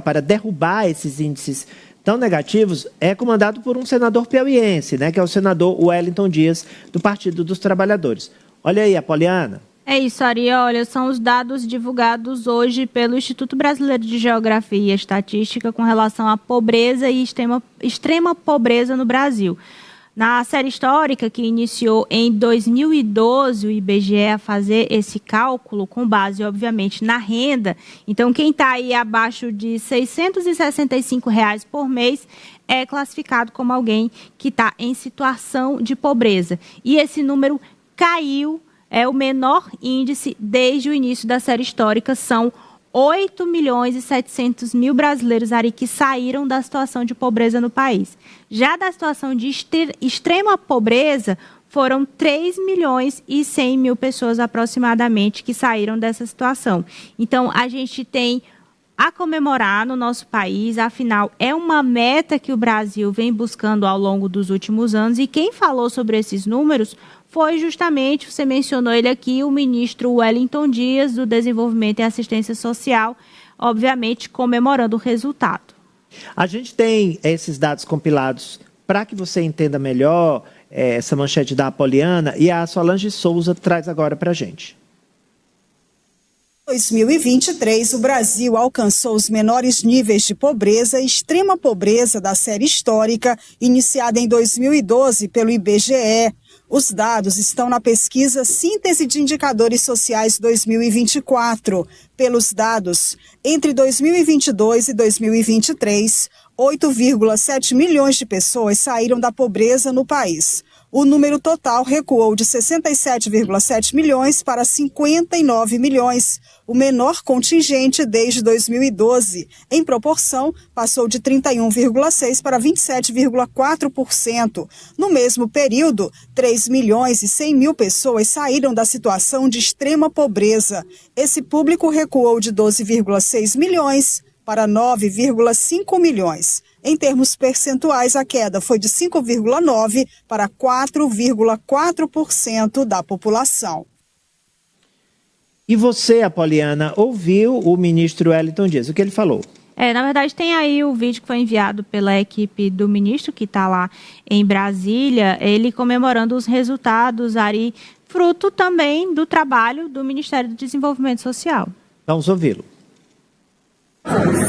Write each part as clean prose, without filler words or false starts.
para derrubar esses índices tão negativos é comandado por um senador piauiense, né, que é o senador Wellington Dias, do Partido dos Trabalhadores. Olha aí, Apoliana. É isso, Ari. Olha, são os dados divulgados hoje pelo Instituto Brasileiro de Geografia e Estatística com relação à pobreza e extrema pobreza no Brasil. Na série histórica, que iniciou em 2012, o IBGE a fazer esse cálculo com base, obviamente, na renda. Então, quem está aí abaixo de R$ 665 por mês é classificado como alguém que está em situação de pobreza. E esse número caiu, é o menor índice desde o início da série histórica. São 8.700.000 brasileiros, Ari, que saíram da situação de pobreza no país. Já da situação de extrema pobreza, foram 3.100.000 pessoas aproximadamente que saíram dessa situação. Então, a gente tem a comemorar no nosso país, afinal, é uma meta que o Brasil vem buscando ao longo dos últimos anos, e quem falou sobre esses números foi justamente, você mencionou ele aqui, o ministro Wellington Dias, do Desenvolvimento e Assistência Social, obviamente comemorando o resultado. A gente tem esses dados compilados para que você entenda melhor essa manchete da Apoliana, e a Solange Souza traz agora para a gente. Em 2023, o Brasil alcançou os menores níveis de pobreza e extrema pobreza da série histórica, iniciada em 2012 pelo IBGE. Os dados estão na pesquisa Síntese de Indicadores Sociais 2024. Pelos dados, entre 2022 e 2023, 8,7 milhões de pessoas saíram da pobreza no país. O número total recuou de 67,7 milhões para 59 milhões, o menor contingente desde 2012. Em proporção, passou de 31,6% para 27,4%. No mesmo período, 3.100.000 pessoas saíram da situação de extrema pobreza. Esse público recuou de 12,6 milhões para 9,5 milhões. Em termos percentuais, a queda foi de 5,9% para 4,4% da população. E você, Apoliana, ouviu o ministro Wellington Dias? O que ele falou? Na verdade, tem aí o vídeo que foi enviado pela equipe do ministro, que está lá em Brasília, ele comemorando os resultados, Ari, fruto também do trabalho do Ministério do Desenvolvimento Social. Vamos ouvi-lo.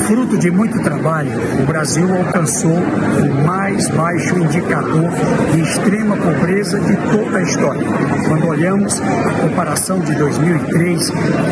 Fruto de muito trabalho, o Brasil alcançou o mais baixo indicador de extrema pobreza de toda a história. Quando olhamos a comparação de 2003 e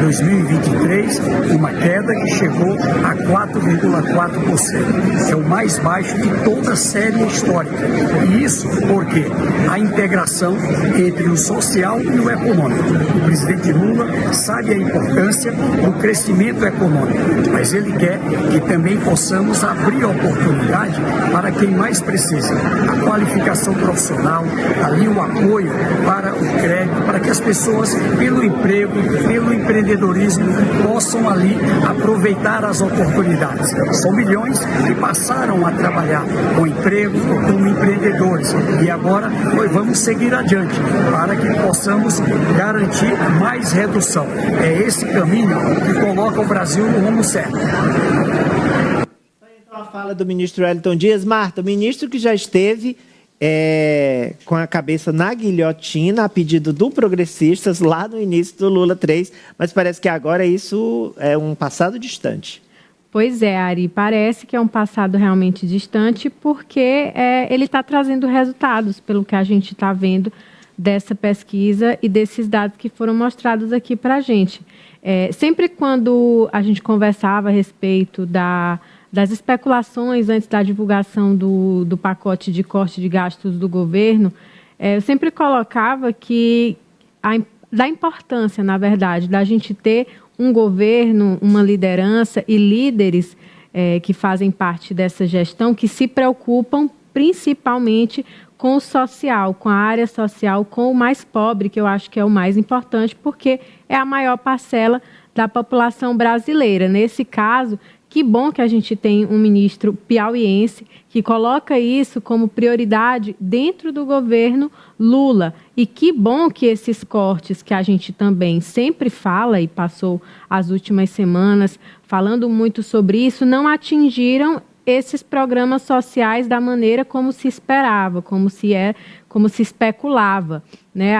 2023, uma queda que chegou a 4,4%. É o mais baixo de toda a série histórica. E isso porque a integração entre o social e o econômico. O presidente Lula sabe a importância do crescimento econômico, mas ele quer que também possamos abrir oportunidade para quem mais precisa. A qualificação profissional, ali o apoio para o crédito, para que as pessoas, pelo emprego, pelo empreendedorismo, possam ali aproveitar as oportunidades. São milhões que passaram a trabalhar com emprego, como empreendedores. E agora vamos seguir adiante para que possamos garantir mais redução. É esse caminho que coloca o Brasil no rumo certo. Então, a fala do ministro Wellington Dias. Marta, o ministro que já esteve com a cabeça na guilhotina a pedido do Progressistas lá no início do Lula 3, mas parece que agora isso é um passado distante. Pois é, Ari, parece que é um passado realmente distante porque ele está trazendo resultados, pelo que a gente está vendo dessa pesquisa e desses dados que foram mostrados aqui para a gente. Sempre quando a gente conversava a respeito das especulações antes da divulgação do pacote de corte de gastos do governo, eu sempre colocava que da importância, na verdade, da gente ter um governo, uma liderança e líderes que fazem parte dessa gestão que se preocupam principalmente com o social, com a área social, com o mais pobre, que eu acho que é o mais importante, porque é a maior parcela da população brasileira. Nesse caso, Que bom que a gente tem um ministro piauiense que coloca isso como prioridade dentro do governo Lula. E que bom que esses cortes que a gente também sempre fala e passou as últimas semanas falando muito sobre isso, não atingiram esses programas sociais da maneira como se esperava, como se especulava, né?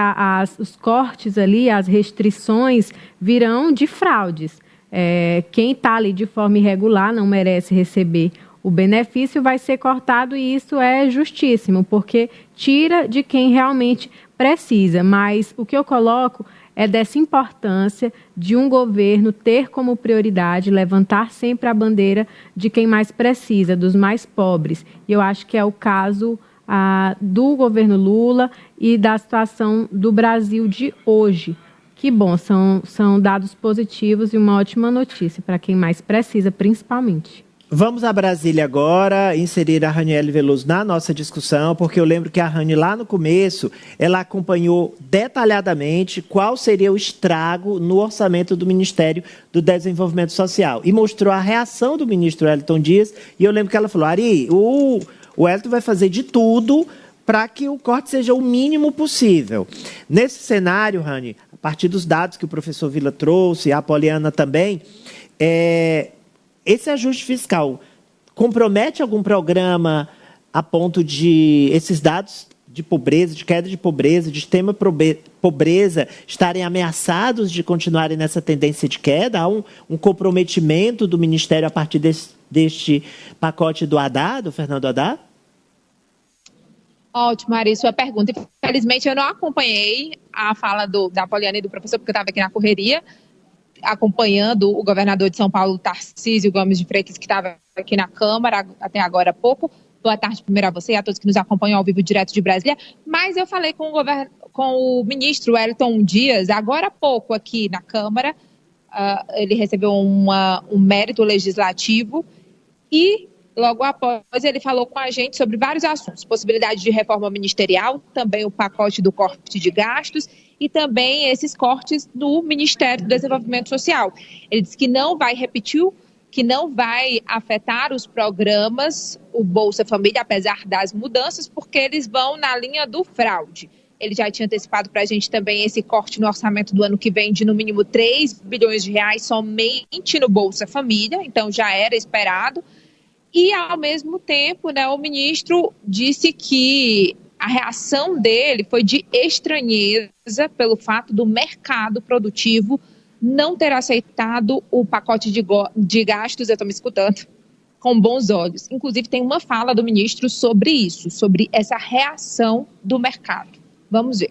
Os cortes ali, as restrições virão de fraudes. Quem está ali de forma irregular não merece receber o benefício, vai ser cortado, e isso é justíssimo, porque tira de quem realmente precisa. Mas o que eu coloco é dessa importância de um governo ter como prioridade levantar sempre a bandeira de quem mais precisa, dos mais pobres. E eu acho que é o caso do governo Lula e da situação do Brasil de hoje. Que bom, são dados positivos e uma ótima notícia para quem mais precisa, principalmente. Vamos a Brasília agora, inserir a Raniele Veloso na nossa discussão, porque eu lembro que a Rani, lá no começo, ela acompanhou detalhadamente qual seria o estrago no orçamento do Ministério do Desenvolvimento Social e mostrou a reação do ministro Wellington Dias, e eu lembro que ela falou: Ari, o Wellington vai fazer de tudo para que o corte seja o mínimo possível. Nesse cenário, Rani, a partir dos dados que o professor Vila trouxe, a Poliana também, esse ajuste fiscal compromete algum programa a ponto de esses dados de pobreza, de queda de pobreza, de extrema pobreza estarem ameaçados de continuarem nessa tendência de queda? Há um comprometimento do Ministério a partir deste pacote do Haddad, do Fernando Haddad? Ótimo, Ari, sua pergunta. Infelizmente, eu não acompanhei a fala da Poliana e do professor, porque eu estava aqui na correria, acompanhando o governador de São Paulo, Tarcísio Gomes de Freitas, que estava aqui na Câmara até agora há pouco. Boa tarde primeiro a você e a todos que nos acompanham ao vivo direto de Brasília. Mas eu falei com o ministro Wellington Dias agora há pouco aqui na Câmara. Ele recebeu um mérito legislativo e logo após ele falou com a gente sobre vários assuntos. Possibilidade de reforma ministerial, também o pacote do corte de gastos e também esses cortes do Ministério do Desenvolvimento Social. Ele disse que não vai repetir, que não vai afetar os programas, o Bolsa Família, apesar das mudanças, porque eles vão na linha do fraude. Ele já tinha antecipado para a gente também esse corte no orçamento do ano que vem de no mínimo 3 bilhões de reais somente no Bolsa Família, então já era esperado. E, ao mesmo tempo, né, o ministro disse que a reação dele foi de estranheza pelo fato do mercado produtivo não ter aceitado o pacote de gastos, eu estou me escutando, com bons olhos. Inclusive, tem uma fala do ministro sobre isso, sobre essa reação do mercado. Vamos ver.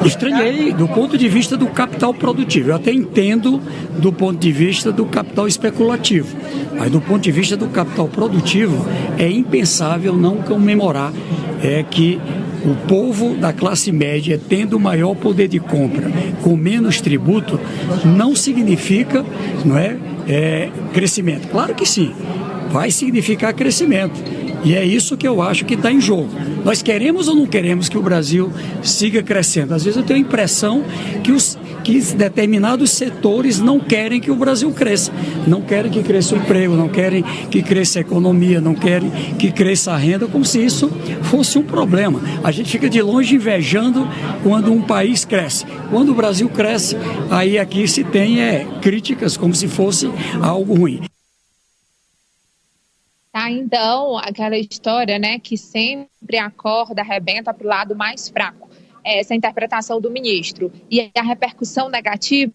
Estranhei do ponto de vista do capital produtivo. Eu até entendo do ponto de vista do capital especulativo. Mas do ponto de vista do capital produtivo, é impensável não comemorar que o povo da classe média, tendo maior poder de compra, com menos tributo, não significa, crescimento. Claro que sim, vai significar crescimento. E é isso que eu acho que está em jogo. Nós queremos ou não queremos que o Brasil siga crescendo? Às vezes eu tenho a impressão que determinados setores não querem que o Brasil cresça. Não querem que cresça o emprego, não querem que cresça a economia, não querem que cresça a renda, como se isso fosse um problema. A gente fica de longe invejando quando um país cresce. Quando o Brasil cresce, aí aqui se tem críticas como se fosse algo ruim. Então, aquela história, né, que sempre a corda arrebenta para o lado mais fraco. Essa interpretação do ministro. E a repercussão negativa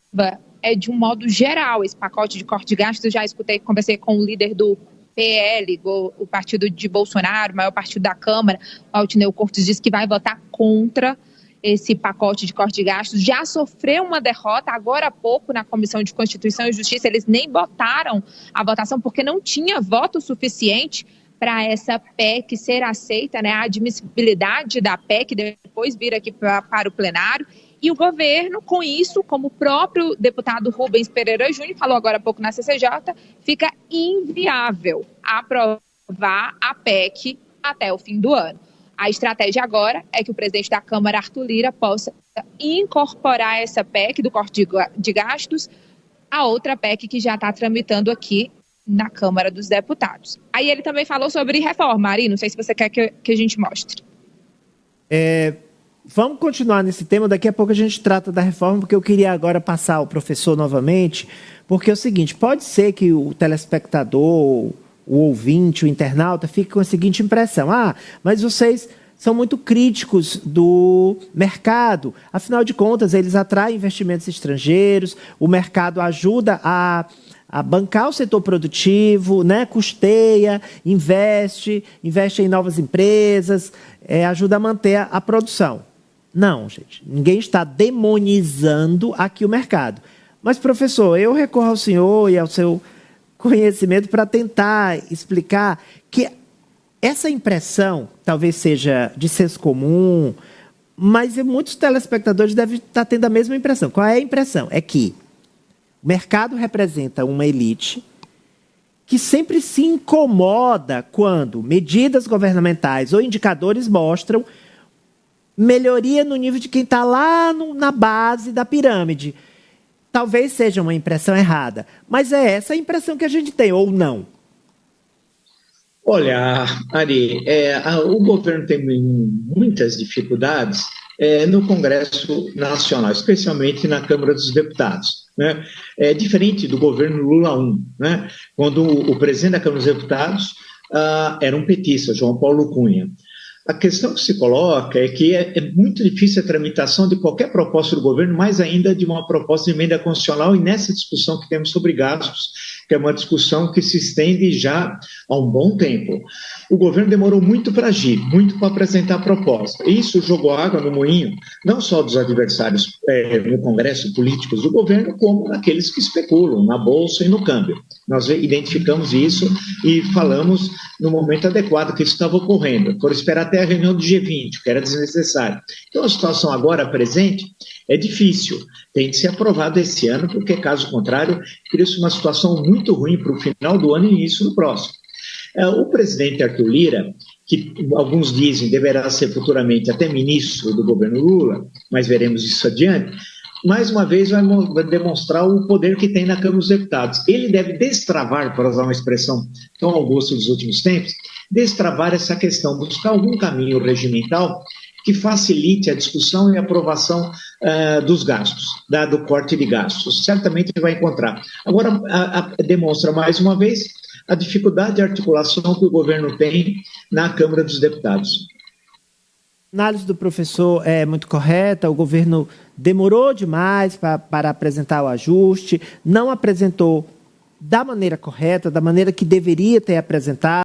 é de um modo geral. Esse pacote de corte de gastos, eu já conversei com o líder do PL, o partido de Bolsonaro, o maior partido da Câmara, o Altineu Cortes, disse que vai votar contra esse pacote de corte de gastos. Já sofreu uma derrota agora há pouco na Comissão de Constituição e Justiça. Eles nem botaram a votação porque não tinha voto suficiente para essa PEC ser aceita, né? A admissibilidade da PEC depois vir aqui para o plenário. E o governo, com isso, como o próprio deputado Rubens Pereira Júnior falou agora há pouco na CCJ, fica inviável aprovar a PEC até o fim do ano. A estratégia agora é que o presidente da Câmara, Arthur Lira, possa incorporar essa PEC do corte de gastos a outra PEC que já está tramitando aqui na Câmara dos Deputados. Aí ele também falou sobre reforma, Ari, não sei se você quer que a gente mostre. Vamos continuar nesse tema, daqui a pouco a gente trata da reforma, porque eu queria agora passar ao professor novamente, porque é o seguinte, pode ser que o telespectador, o ouvinte, o internauta, fique com a seguinte impressão, mas vocês são muito críticos do mercado, afinal de contas, eles atraem investimentos estrangeiros, o mercado ajuda a bancar o setor produtivo, né? Custeia, investe em novas empresas, ajuda a manter a produção. Não, gente, ninguém está demonizando aqui o mercado. Mas, professor, eu recorro ao senhor e ao seu conhecimento para tentar explicar que essa impressão talvez seja de senso comum, mas muitos telespectadores devem estar tendo a mesma impressão. Qual é a impressão? É que o mercado representa uma elite que sempre se incomoda quando medidas governamentais ou indicadores mostram melhoria no nível de quem está lá na base da pirâmide. Talvez seja uma impressão errada, mas é essa a impressão que a gente tem, ou não? Olha, Ari, o governo tem muitas dificuldades no Congresso Nacional, especialmente na Câmara dos Deputados. Né? É diferente do governo Lula I, né? Quando o presidente da Câmara dos Deputados era um petista, João Paulo Cunha. A questão que se coloca é que é muito difícil a tramitação de qualquer proposta do governo, mais ainda de uma proposta de emenda constitucional, e nessa discussão que temos sobre gastos, que é uma discussão que se estende já há um bom tempo. O governo demorou muito para agir, muito para apresentar a proposta. Isso jogou água no moinho, não só dos adversários no Congresso, políticos do governo, como naqueles que especulam na Bolsa e no câmbio. Nós identificamos isso e falamos no momento adequado que isso estava ocorrendo. Por esperar até a reunião do G20, que era desnecessário. Então, a situação agora presente é difícil. Tem de ser aprovado esse ano, porque, caso contrário, cria-se uma situação muito ruim para o final do ano e início do próximo. O presidente Arthur Lira, que alguns dizem deverá ser futuramente até ministro do governo Lula, mas veremos isso adiante, mais uma vez vai demonstrar o poder que tem na Câmara dos Deputados. Ele deve destravar, para usar uma expressão tão augusta dos últimos tempos, destravar essa questão, buscar algum caminho regimental que facilite a discussão e a aprovação dos gastos, do corte de gastos. Certamente ele vai encontrar. Agora, demonstra mais uma vez a dificuldade de articulação que o governo tem na Câmara dos Deputados. A análise do professor é muito correta, o governo demorou demais para apresentar o ajuste, não apresentou da maneira correta, da maneira que deveria ter apresentado.